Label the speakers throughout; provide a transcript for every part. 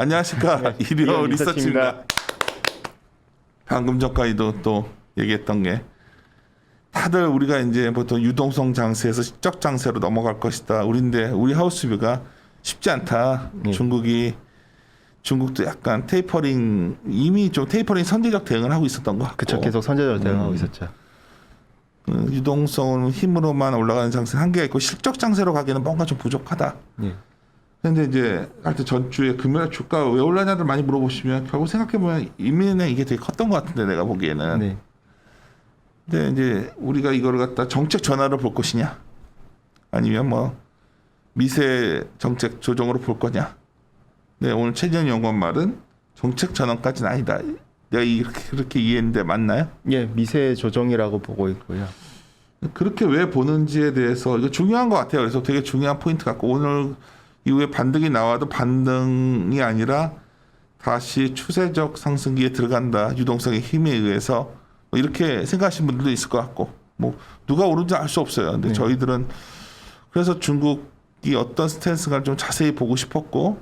Speaker 1: 안녕하십니까.
Speaker 2: 네,
Speaker 1: 이리오
Speaker 2: 리서치입니다.
Speaker 1: 리서치입니다. 방금 전까지도 또 얘기했던 게 다들 우리가 이제 보통 유동성 장세에서 시적 장세로 넘어갈 것이다. 우리 하우스뷰가 쉽지 않다.
Speaker 2: 예.
Speaker 1: 중국도 약간 테이퍼링 이미 좀 테이퍼링 선제적 대응을 하고 있었던 것 같고.
Speaker 2: 그쵸, 계속 선제적으로 대응하고 있었죠.
Speaker 1: 유동성은 힘으로만 올라가는 장세 한계가 있고 실적 장세로 가기에는 뭔가 좀 부족하다.
Speaker 2: 예.
Speaker 1: 근데 이제 하여튼 전주에 금요일 주가 왜 올라냐들 많이 물어보시면 결국 생각해보면 인민은행 이게 되게 컸던 것 같은데 내가 보기에는.
Speaker 2: 네.
Speaker 1: 근데 이제 우리가 이거를 갖다 정책 전환으로 볼 것이냐 아니면 뭐 미세 정책 조정으로 볼 거냐. 네, 오늘 최재현 연구원 말은 정책 전환까지는 아니다. 내가 그렇게 이해했는데 맞나요?
Speaker 2: 예, 미세 조정이라고 보고 있고요.
Speaker 1: 그렇게 왜 보는지에 대해서 이거 중요한 것 같아요. 그래서 되게 중요한 포인트 같고 오늘 이후에 반등이 나와도 반등이 아니라 다시 추세적 상승기에 들어간다. 유동성의 힘에 의해서 뭐 이렇게 생각하시는 분들도 있을 것 같고 뭐 누가 오른지 알 수 없어요. 근데
Speaker 2: 네.
Speaker 1: 저희들은 그래서 중국이 어떤 스탠스가 좀 자세히 보고 싶었고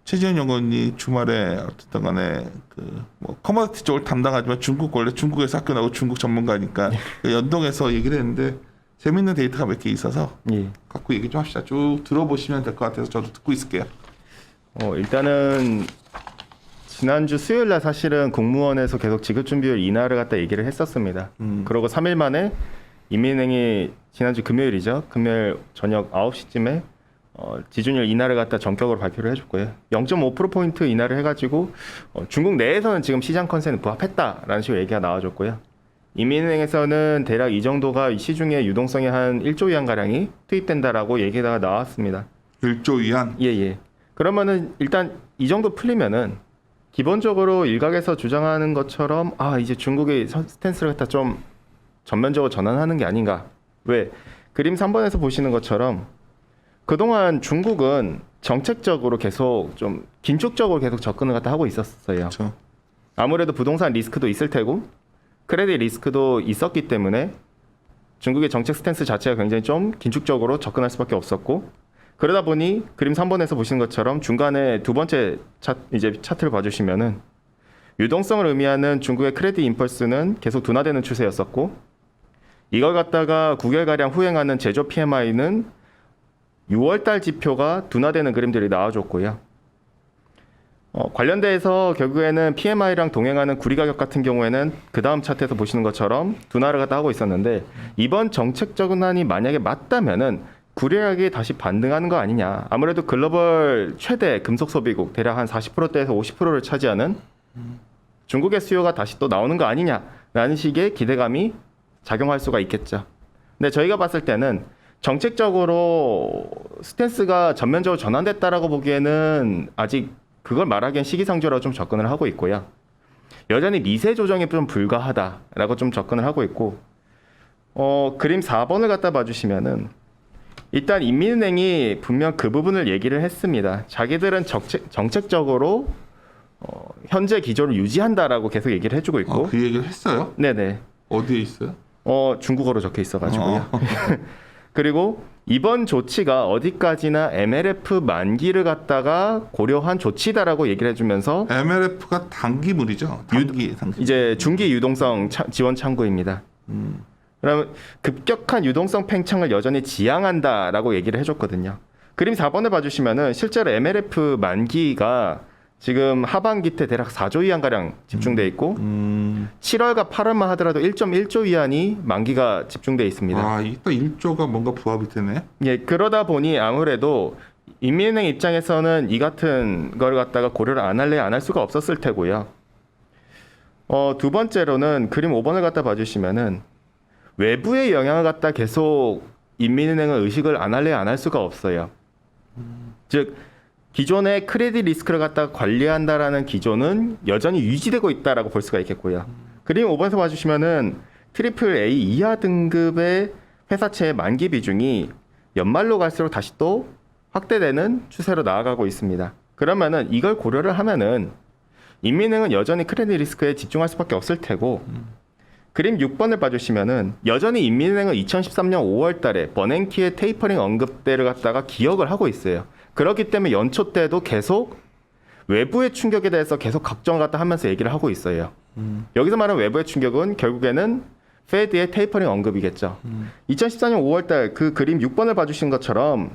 Speaker 1: 최지현 연구원이 주말에 어쨌든 간에 뭐 커머디티 쪽을 담당하지만 원래 중국에서 학교 나오고 중국 전문가니까 연동해서 얘기를 했는데 재밌는 데이터가 몇 개 있어서
Speaker 2: 예.
Speaker 1: 갖고 얘기 좀 합시다. 쭉 들어보시면 될 것 같아서 저도 듣고 있을게요.
Speaker 2: 일단은 지난주 수요일 날 사실은 국무원에서 계속 지급 준비율 인하를 갖다 얘기를 했었습니다. 그러고 3일 만에 인민은행이 지난주 금요일이죠. 금요일 저녁 9시쯤에 지준율 인하를 갖다 전격으로 발표를 해줬고요. 0.5%포인트 인하를 해가지고 중국 내에서는 지금 시장 컨센에 부합했다라는 식으로 얘기가 나와줬고요. 인민은행에서는 대략 이 정도가 시중에 유동성이 한 1조 위안가량이 투입된다라고 얘기가 나왔습니다.
Speaker 1: 1조 위안?
Speaker 2: 예. 그러면은 일단 이 정도 풀리면은 기본적으로 일각에서 주장하는 것처럼 이제 중국의 스탠스를 갖다 좀 전면적으로 전환하는 게 아닌가. 왜? 그림 3번에서 보시는 것처럼 그동안 중국은 정책적으로 계속 좀 긴축적으로 계속 접근을 갖다 하고 있었어요.
Speaker 1: 그렇죠.
Speaker 2: 아무래도 부동산 리스크도 있을 테고 크레딧 리스크도 있었기 때문에 중국의 정책 스탠스 자체가 굉장히 좀 긴축적으로 접근할 수밖에 없었고 그러다 보니 그림 3번에서 보시는 것처럼 중간에 두 번째 차트를 봐주시면은 유동성을 의미하는 중국의 크레딧 임펄스는 계속 둔화되는 추세였었고 이걸 갖다가 9개월가량 후행하는 제조 PMI는 6월달 지표가 둔화되는 그림들이 나와줬고요. 관련돼서 결국에는 PMI랑 동행하는 구리 가격 같은 경우에는 그 다음 차트에서 보시는 것처럼 둔화를 갖다 하고 있었는데 이번 정책 전환이 만약에 맞다면은 구리 가격이 다시 반등하는 거 아니냐. 아무래도 글로벌 최대 금속 소비국 대략 한 40%대에서 50%를 차지하는 중국의 수요가 다시 또 나오는 거 아니냐라는 식의 기대감이 작용할 수가 있겠죠. 근데 저희가 봤을 때는 정책적으로 스탠스가 전면적으로 전환됐다라고 보기에는 아직 그걸 말하기엔 시기상조라고 좀 접근을 하고 있고요. 여전히 미세 조정에 좀 불과하다라고 좀 접근을 하고 있고 그림 4번을 갖다 봐주시면은 일단 인민은행이 분명 그 부분을 얘기를 했습니다. 자기들은 정책적으로 현재 기조를 유지한다라고 계속 얘기를 해주고 있고
Speaker 1: 그 얘기를 했어요?
Speaker 2: 네네.
Speaker 1: 어디에 있어요?
Speaker 2: 중국어로 적혀 있어가지고요. 그리고 이번 조치가 어디까지나 MLF 만기를 갖다가 고려한 조치다라고 얘기를 해주면서
Speaker 1: MLF가 단기물이죠. 단기.
Speaker 2: 이제 중기 유동성 지원 창구입니다. 그러면 급격한 유동성 팽창을 여전히 지향한다라고 얘기를 해줬거든요. 그림 4번을 봐주시면은 실제로 MLF 만기가 지금 하반기 때 대략 4조 위안가량 집중돼 있고 7월과 8월만 하더라도 1.1조 위안이 만기가 집중돼 있습니다.
Speaker 1: 이또 1조가 뭔가 부합이 되네.
Speaker 2: 예, 그러다 보니 아무래도 인민은행 입장에서는 이 같은 걸 갖다가 고려를 안 할래 안 할 수가 없었을 테고요. 두 번째로는 그림 5번을 갖다 봐주시면은 외부의 영향을 갖다 계속 인민은행은 의식을 안 할래 안 할 수가 없어요. 즉 기존의 크레딧 리스크를 갖다가 관리한다라는 기조는 여전히 유지되고 있다라고 볼 수가 있겠고요. 그림 5번에서 봐주시면은 트리플 A 이하 등급의 회사채의 만기 비중이 연말로 갈수록 다시 또 확대되는 추세로 나아가고 있습니다. 그러면은 이걸 고려를 하면은 인민은행은 여전히 크레딧 리스크에 집중할 수밖에 없을 테고 그림 6번을 봐주시면은 여전히 인민은행은 2013년 5월 달에 버냉키의 테이퍼링 언급대를 갖다가 기억을 하고 있어요. 그렇기 때문에 연초 때도 계속 외부의 충격에 대해서 계속 걱정 갖다 하면서 얘기를 하고 있어요. 여기서 말하는 외부의 충격은 결국에는 페드의 테이퍼링 언급이겠죠. 2014년 5월달 그 그림 6번을 봐주신 것처럼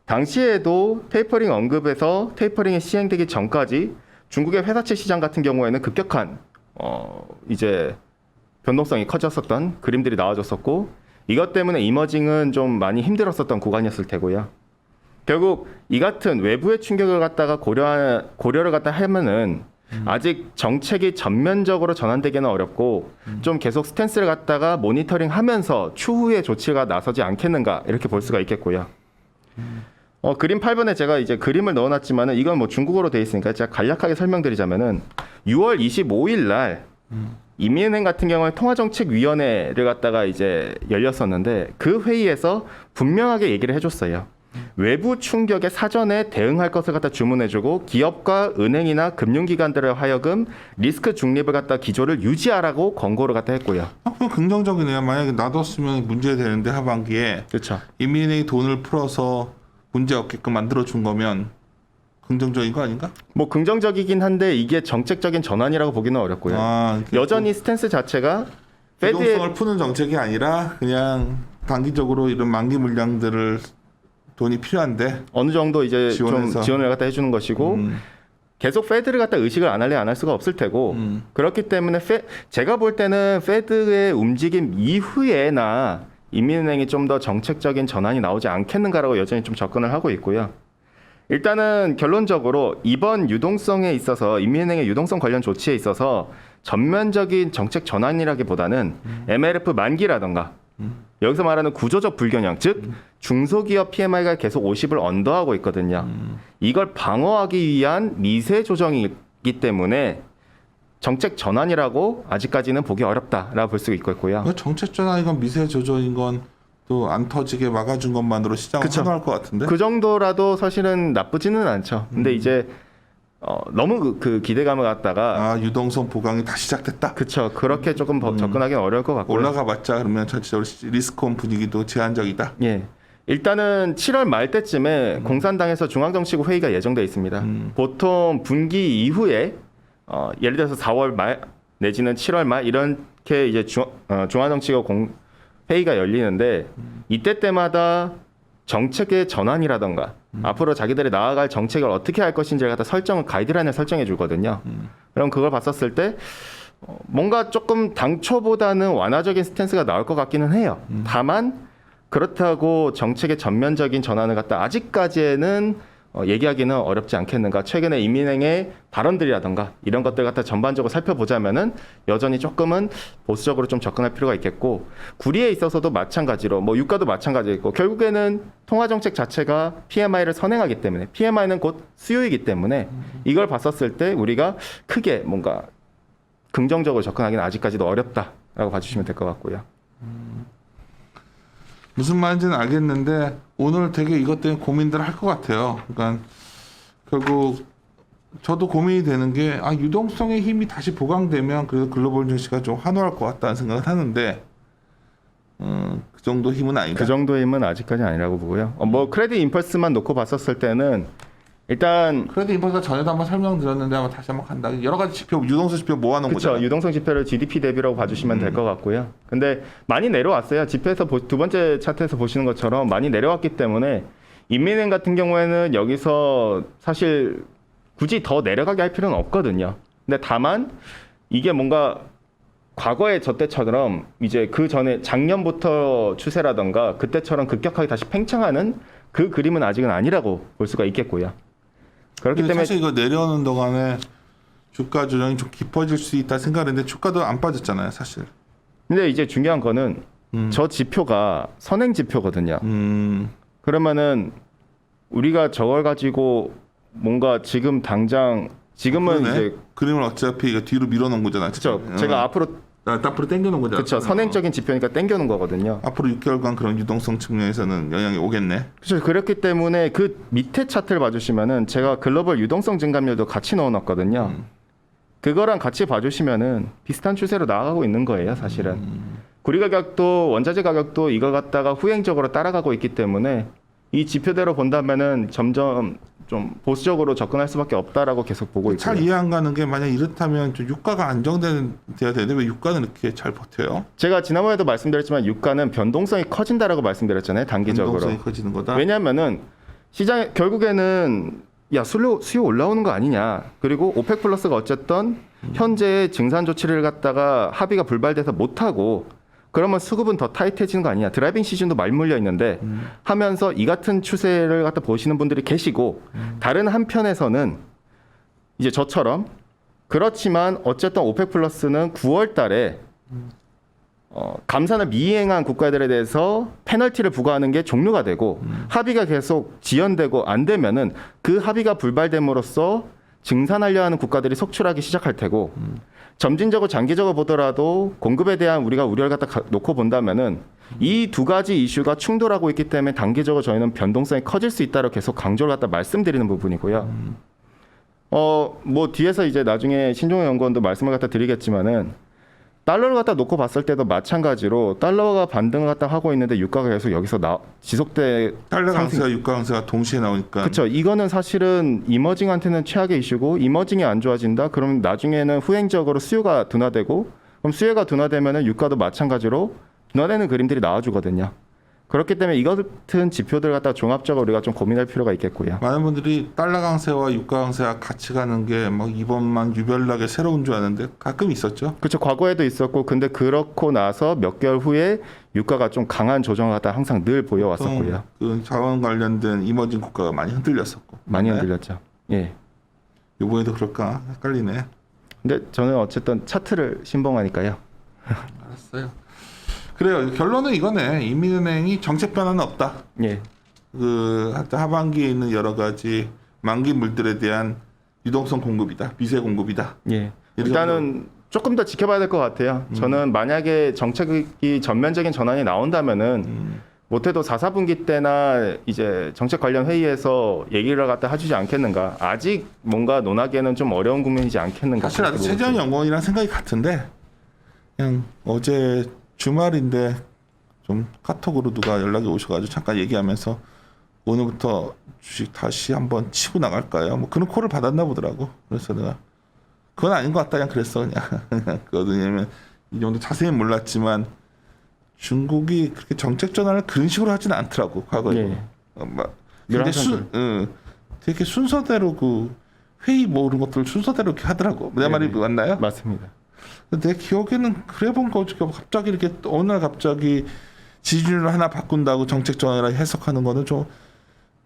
Speaker 2: 당시에도 테이퍼링 언급에서 테이퍼링이 시행되기 전까지 중국의 회사채 시장 같은 경우에는 급격한 이제 변동성이 커졌었던 그림들이 나와줬었고 이것 때문에 이머징은 좀 많이 힘들었었던 구간이었을 테고요. 결국 이 같은 외부의 충격을 갖다가 고려를 갖다 하면은 아직 정책이 전면적으로 전환되기는 어렵고 좀 계속 스탠스를 갖다가 모니터링하면서 추후에 조치가 나서지 않겠는가 이렇게 볼 수가 있겠고요. 그림 8번에 제가 이제 그림을 넣어놨지만은 이건 뭐 중국어로 돼 있으니까 제가 간략하게 설명드리자면은 6월 25일 날 이민은행 같은 경우에 통화정책위원회를 갖다가 이제 열렸었는데 그 회의에서 분명하게 얘기를 해줬어요. 외부 충격에 사전에 대응할 것을 갖다 주문해주고 기업과 은행이나 금융기관들을 하여금 리스크 중립을 갖다 기조를 유지하라고 권고를 갖다 했고요.
Speaker 1: 그럼 긍정적이네요. 만약에 놔뒀으면 문제 되는데 하반기에
Speaker 2: 그렇죠.
Speaker 1: 이민은행이 돈을 풀어서 문제 없게끔 만들어 준 거면 긍정적인 거 아닌가?
Speaker 2: 뭐 긍정적이긴 한데 이게 정책적인 전환이라고 보기는 어렵고요. 여전히 스탠스 자체가 페드의
Speaker 1: 유동성을 푸는 정책이 아니라 그냥 단기적으로 이런 만기 물량들을 돈이 필요한데
Speaker 2: 어느 정도 이제
Speaker 1: 지원해서.
Speaker 2: 좀 지원을 갖다 해주는 것이고 계속 페드를 갖다 의식을 안 할 수가 없을 테고 그렇기 때문에 제가 볼 때는 페드의 움직임 이후에나 인민은행이 좀 더 정책적인 전환이 나오지 않겠는가라고 여전히 좀 접근을 하고 있고요. 일단은 결론적으로 이번 유동성에 있어서 인민은행의 유동성 관련 조치에 있어서 전면적인 정책 전환이라기보다는 MLF 만기라던가 여기서 말하는 구조적 불균형, 즉 중소기업 PMI가 계속 50을 언더하고 있거든요. 이걸 방어하기 위한 미세 조정이기 때문에 정책 전환이라고 아직까지는 보기 어렵다라고 볼 수 있고요.
Speaker 1: 정책 전환 이건 미세 조정인 건 또 안 터지게 막아준 것만으로 시장을
Speaker 2: 그쵸.
Speaker 1: 환호할 것 같은데.
Speaker 2: 그 정도라도 사실은 나쁘지는 않죠. 근데 이제 너무 그 기대감을 갖다가
Speaker 1: 유동성 보강이 다 시작됐다.
Speaker 2: 그쵸. 그렇게 조금 접근하기는 어려울 것 같고요.
Speaker 1: 올라가 봤자 그러면 전체적으로 리스크온 분위기도 제한적이다.
Speaker 2: 예. 일단은 7월 말 때쯤에 공산당에서 중앙정치국 회의가 예정돼 있습니다. 보통 분기 이후에 예를 들어서 4월 말 내지는 7월 말 이렇게 이제 중앙정치국 회의가 열리는데 이때 때마다 정책의 전환이라던가 앞으로 자기들이 나아갈 정책을 어떻게 할 것인지를 갖다 가이드라인을 설정해 주거든요. 그럼 그걸 봤었을 때 뭔가 조금 당초보다는 완화적인 스탠스가 나올 것 같기는 해요. 다만 그렇다고 정책의 전면적인 전환을 갖다 아직까지는 얘기하기는 어렵지 않겠는가. 최근에 인민행의 발언들이라던가 이런 것들 갖다 전반적으로 살펴보자면은 여전히 조금은 보수적으로 좀 접근할 필요가 있겠고 구리에 있어서도 마찬가지로 뭐 유가도 마찬가지고 결국에는 통화정책 자체가 PMI를 선행하기 때문에 PMI는 곧 수요이기 때문에 이걸 봤었을 때 우리가 크게 뭔가 긍정적으로 접근하기는 아직까지도 어렵다라고 봐주시면 될 것 같고요.
Speaker 1: 무슨 말인지는 알겠는데 오늘 되게 이것 때문에 고민들 할 것 같아요. 그러니까 결국 저도 고민이 되는 게 유동성의 힘이 다시 보강되면 그래도 글로벌 증시가 좀 환호할 것 같다는 생각을 하는데 그 정도 힘은 아니다.
Speaker 2: 그 정도의 힘은 아직까지 아니라고 보고요. 뭐 크레딧 임펄스만 놓고 봤었을 때는 일단
Speaker 1: 크레딧 임펄스가 전에도 한번 설명드렸는데 아마 다시 한번 간다. 여러 가지 지표, 유동성 지표 모아놓은
Speaker 2: 그렇죠.
Speaker 1: 거잖아요.
Speaker 2: 유동성 지표를 GDP 대비라고 봐주시면 될 것 같고요. 근데 많이 내려왔어요. 지표에서 두 번째 차트에서 보시는 것처럼 많이 내려왔기 때문에 인민은행 같은 경우에는 여기서 사실 굳이 더 내려가게 할 필요는 없거든요. 근데 다만 이게 뭔가 과거의 저 때처럼 이제 그 전에 작년부터 추세라던가 그때처럼 급격하게 다시 팽창하는 그 그림은 아직은 아니라고 볼 수가 있겠고요. 그렇기 때문에
Speaker 1: 사실 이거 내려오는 동안에 주가 조정이 좀 깊어질 수 있다 생각했는데 주가도 안 빠졌잖아요, 사실.
Speaker 2: 근데 이제 중요한 거는 저 지표가 선행 지표거든요. 그러면은 우리가 저걸 가지고 뭔가 지금 당장 지금은
Speaker 1: 그러네.
Speaker 2: 이제
Speaker 1: 그림을 어차피 이거 뒤로 밀어놓은 거잖아요.
Speaker 2: 그렇죠. 제가 앞으로
Speaker 1: 앞으로 당겨놓은 거잖아요.
Speaker 2: 그렇죠. 선행적인 지표니까 당겨놓은 거거든요.
Speaker 1: 앞으로 6개월간 그런 유동성 측면에서는 영향이 오겠네.
Speaker 2: 그렇죠. 그렇기 때문에 그 밑에 차트를 봐주시면은 제가 글로벌 유동성 증감률도 같이 넣어놨거든요. 그거랑 같이 봐주시면은 비슷한 추세로 나아가고 있는 거예요, 사실은. 구리 가격도 원자재 가격도 이거 갖다가 후행적으로 따라가고 있기 때문에 이 지표대로 본다면은 점점 좀 보수적으로 접근할 수밖에 없다라고 계속 보고 있고요.
Speaker 1: 잘 이해 안 가는 게 만약 이렇다면 좀 유가가 안정돼야 되는데 왜 유가는 이렇게 잘 버텨요?
Speaker 2: 제가 지난번에도 말씀드렸지만 유가는 변동성이 커진다라고 말씀드렸잖아요. 단기적으로.
Speaker 1: 변동성이 커지는 거다.
Speaker 2: 왜냐하면은 시장 결국에는 야 수요 올라오는 거 아니냐. 그리고 오펙 플러스가 어쨌든 현재 증산 조치를 갖다가 합의가 불발돼서 못 하고 그러면 수급은 더 타이트해지는 거 아니냐. 드라이빙 시즌도 말물려 있는데 하면서 이 같은 추세를 갖다 보시는 분들이 계시고 다른 한편에서는 이제 저처럼 그렇지만 어쨌든 오펙 플러스는 9월 달에 감산을 미행한 국가들에 대해서 페널티를 부과하는 게 종료가 되고 합의가 계속 지연되고 안 되면은 그 합의가 불발됨으로써 증산하려 하는 국가들이 속출하기 시작할 테고 점진적으로 장기적으로 보더라도 공급에 대한 우리가 우려를 갖다 놓고 본다면은 이 두 가지 이슈가 충돌하고 있기 때문에 단기적으로 저희는 변동성이 커질 수 있다고 계속 강조를 갖다 말씀드리는 부분이고요. 뭐 뒤에서 이제 나중에 신종호 연구원도 말씀을 갖다 드리겠지만은 달러를 갖다 놓고 봤을 때도 마찬가지로 달러가 반등을 갖다 하고 있는데 유가가 계속 여기서 지속돼
Speaker 1: 달러 강세와 유가 강세가 동시에 나오니까
Speaker 2: 그렇죠. 이거는 사실은 이머징한테는 최악의 이슈고 이머징이 안 좋아진다. 그러면 나중에는 후행적으로 수요가 둔화되고 그럼 수요가 둔화되면은 유가도 마찬가지로 둔화되는 그림들이 나와주거든요. 그렇기 때문에 이 같은 지표들 갖다 종합적으로 우리가 좀 고민할 필요가 있겠고요.
Speaker 1: 많은 분들이 달러 강세와 유가 강세가 같이 가는 게 막 이번만 유별나게 새로운 줄 아는데 가끔 있었죠.
Speaker 2: 그렇죠. 과거에도 있었고 근데 그렇고 나서 몇 개월 후에 유가가 좀 강한 조정을 갖다 항상 늘 보여왔었고요.
Speaker 1: 그 자원 관련된 이머징 국가가 많이 흔들렸었고
Speaker 2: 많이
Speaker 1: 네.
Speaker 2: 흔들렸죠. 예.
Speaker 1: 이번에도 그럴까 헷갈리네.
Speaker 2: 근데 저는 어쨌든 차트를 신봉하니까요.
Speaker 1: 알았어요. 그래요. 결론은 이거네. 인민은행이 정책 변화는 없다.
Speaker 2: 예.
Speaker 1: 그 하반기에 있는 여러 가지 만기 물들에 대한 유동성 공급이다. 미세 공급이다.
Speaker 2: 예. 일단은 조금 더 지켜봐야 될 것 같아요. 저는 만약에 정책이 전면적인 전환이 나온다면은 못해도 4분기 때나 이제 정책 관련 회의에서 얘기를 갖다 해주지 않겠는가. 아직 뭔가 논하기에는 좀 어려운 국면이지 않겠는가.
Speaker 1: 사실 나도 최재형 연구원이랑 생각이 같은데 그냥 어제 주말인데 좀 카톡으로 누가 연락이 오셔가지고 잠깐 얘기하면서 오늘부터 주식 다시 한번 치고 나갈까요? 뭐 그런 콜을 받았나 보더라고. 그래서 내가 그건 아닌 것 같다 그냥 그랬어 그냥 왜냐면 이 정도 자세히 몰랐지만 중국이 그렇게 정책 전환을 그런 식으로 하지는 않더라고 과거에.
Speaker 2: 예.
Speaker 1: 막 근데 되게 순서대로 그 회의 뭐 이런 것들 순서대로 이렇게 하더라고. 내 말이 맞나요?
Speaker 2: 맞습니다.
Speaker 1: 내 기억에는 그래 본 거지. 갑자기 이렇게 어느 날 갑자기 지지율을 하나 바꾼다고 정책 전환이라 해석하는 거는 좀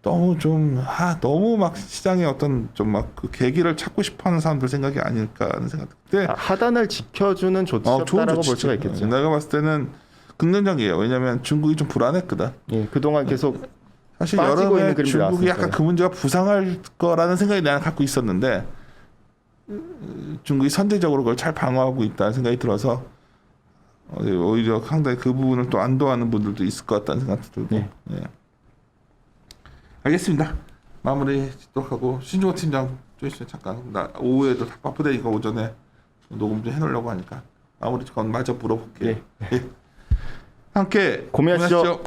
Speaker 1: 너무 막 시장에 어떤 좀 막 그 계기를 찾고 싶어하는 사람들 생각이 아닐까 하는 생각. 근데
Speaker 2: 하단을 지켜주는 조치였다라고 볼 수가 있겠죠.
Speaker 1: 내가 봤을 때는 긍정적이에요. 왜냐하면 중국이 좀 불안했거든.
Speaker 2: 예, 그동안 계속
Speaker 1: 사실
Speaker 2: 빠지고 있는
Speaker 1: 여름에
Speaker 2: 그림들이
Speaker 1: 중국이
Speaker 2: 나왔으니까요.
Speaker 1: 약간 그 문제가 부상할 거라는 생각이 나는 갖고 있었는데 중국이 선제적으로 그걸 잘 방어하고 있다는 생각이 들어서 오히려 상당히 그 부분을 또 안도하는 분들도 있을 것 같다는 생각도 들고.
Speaker 2: 네.
Speaker 1: 예. 알겠습니다. 마무리 짓도록 하고 신종호 팀장 좀 있으면 잠깐 나 오후에도 다 바쁘다니까 오전에 녹음 좀 해놓으려고 하니까 마무리 좀 마저 물어볼게요.
Speaker 2: 예.
Speaker 1: 예. 함께
Speaker 2: 고민하시죠.
Speaker 1: 고민하시죠.